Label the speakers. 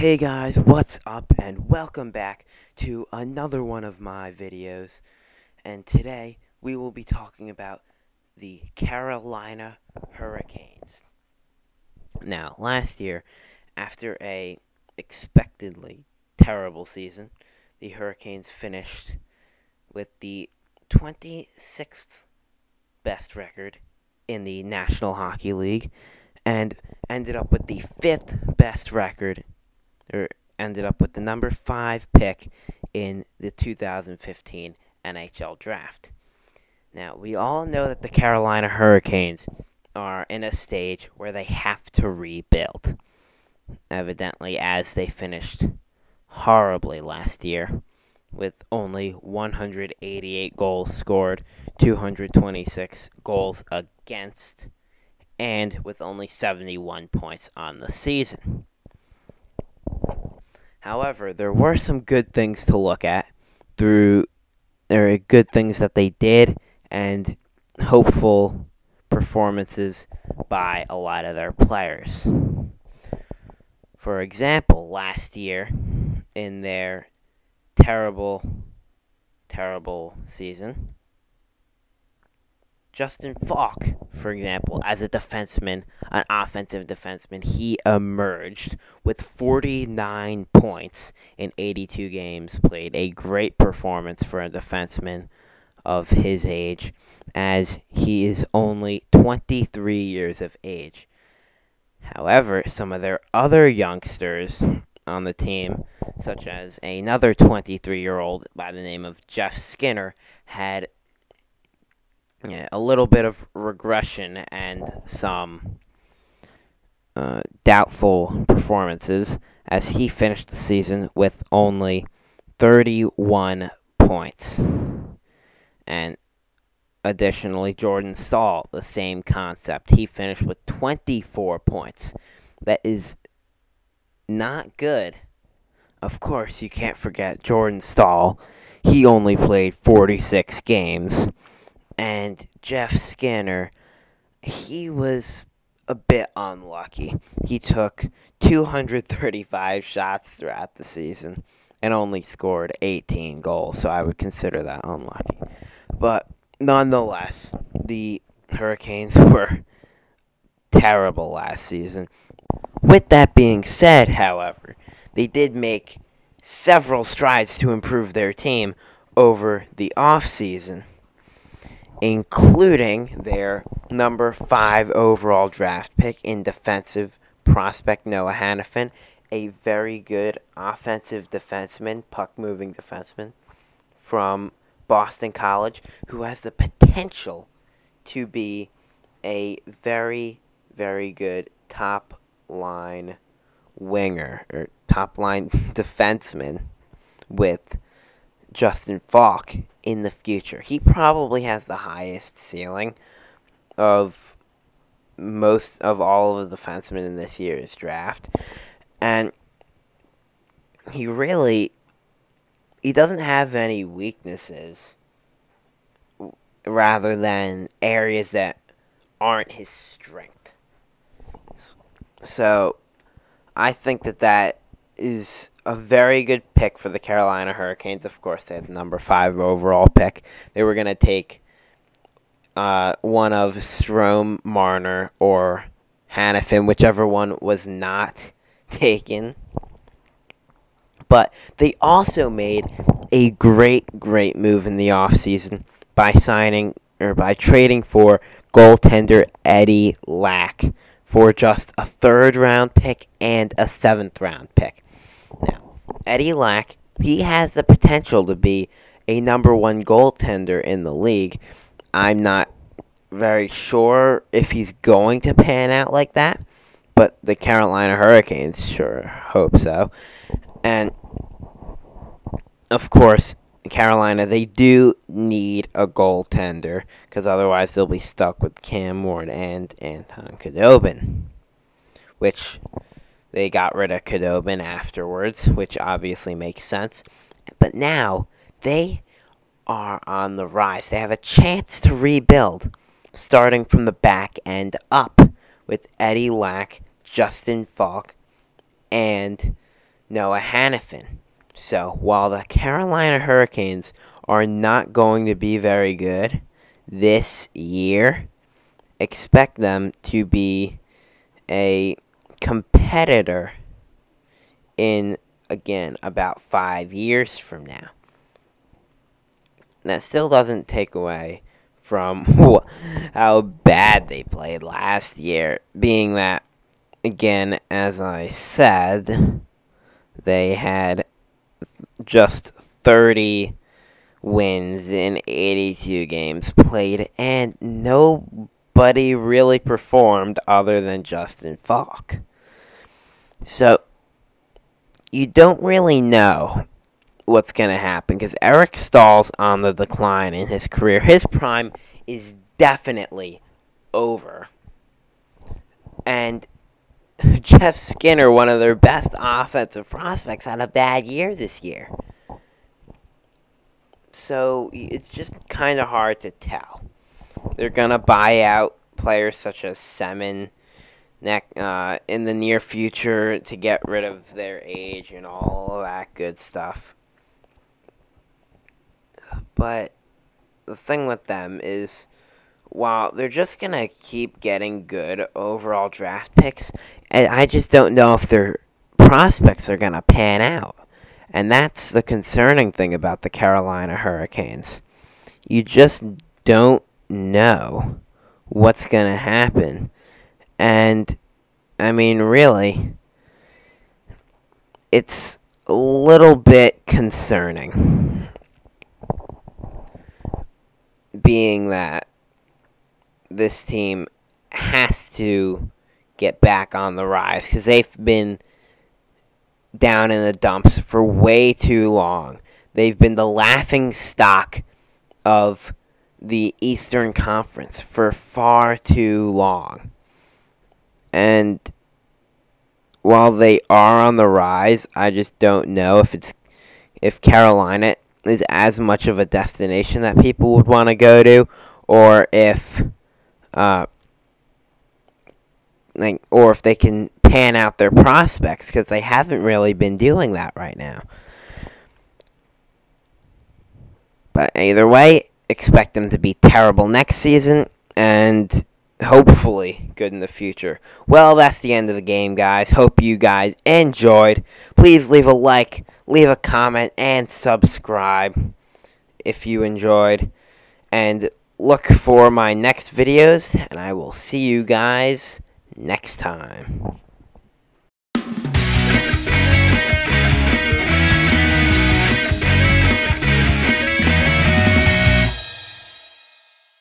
Speaker 1: Hey guys, what's up and welcome back to another one of my videos. And today we will be talking about the Carolina Hurricanes. Now, last year, after a expectedly terrible season, the Hurricanes finished with the 26th best record in the National Hockey League and ended up with the 5th best record, or ended up with the number 5 pick in the 2015 NHL draft. Now, we all know that the Carolina Hurricanes are in a stage where they have to rebuild, evidently, as they finished horribly last year with only 188 goals scored, 226 goals against, and with only 71 points on the season. However, there were some good things to look at there are good things that they did and hopeful performances by a lot of their players. For example, last year in their terrible season, Justin Falk, for example, as a defenseman, an offensive defenseman, he emerged with 49 points in 82 games played. A great performance for a defenseman of his age, as he is only 23 years of age. However, some of their other youngsters on the team, such as another 23-year-old by the name of Jeff Skinner, had a little bit of regression and some doubtful performances, as he finished the season with only 31 points. And additionally, Jordan Staal, the same concept. He finished with 24 points. That is not good. Of course, you can't forget Jordan Staal. He only played 46 games. And Jeff Skinner, he was a bit unlucky. He took 235 shots throughout the season and only scored 18 goals, so I would consider that unlucky. But nonetheless, the Hurricanes were terrible last season. With that being said, however, they did make several strides to improve their team over the offseason, including their number 5 overall draft pick in defensive prospect Noah Hanifin, a very good offensive defenseman, puck-moving defenseman from Boston College, who has the potential to be a very, very good top-line winger, or top-line defenseman with Justin Falk in the future. He probably has the highest ceiling of most of all of the defensemen in this year's draft. And he doesn't have any weaknesses, rather than areas that aren't his strength. So I think that is a very good pick for the Carolina Hurricanes. Of course, they had the number 5 overall pick. They were going to take one of Strome, Marner, or Hanifin, whichever one was not taken. But they also made a great move in the offseason by trading for goaltender Eddie Lack for just a 3rd-round pick and a 7th-round pick. Now, Eddie Lack, he has the potential to be a number 1 goaltender in the league. I'm not very sure if he's going to pan out like that, but the Carolina Hurricanes sure hope so. And, of course, Carolina, they do need a goaltender, because otherwise they'll be stuck with Cam Ward and Anton Khudobin, which they got rid of Khudobin afterwards, which obviously makes sense. But now they are on the rise. They have a chance to rebuild, starting from the back end up, with Eddie Lack, Justin Falk, and Noah Hannafin. So, while the Carolina Hurricanes are not going to be very good this year, expect them to be a competitor in, again, about 5 years from now. That still doesn't take away from how bad they played last year, being that, again, as I said, they had just 30 wins in 82 games played, and nobody really performed other than Justin Falk. So, you don't really know what's going to happen, because Eric Stahl's on the decline in his career. His prime is definitely over. And Jeff Skinner, one of their best offensive prospects, had a bad year this year. So it's just kind of hard to tell. They're going to buy out players such as Semin in the near future to get rid of their age and all of that good stuff. But the thing with them is, while they're just going to keep getting good overall draft picks, I just don't know if their prospects are going to pan out. And that's the concerning thing about the Carolina Hurricanes. You just don't know what's going to happen. And, I mean, really, it's a little bit concerning, being that this team has to get back on the rise, because they've been down in the dumps for way too long. They've been the laughing stock of the Eastern Conference for far too long. And while they are on the rise, I just don't know if Carolina is as much of a destination that people would want to go to, or if they can pan out their prospects, because they haven't really been doing that right now. But either way, expect them to be terrible next season, and hopefully good in the future. Well, that's the end of the game, guys. Hope you guys enjoyed. Please leave a like, leave a comment, and subscribe if you enjoyed. And look for my next videos, and I will see you guys next time.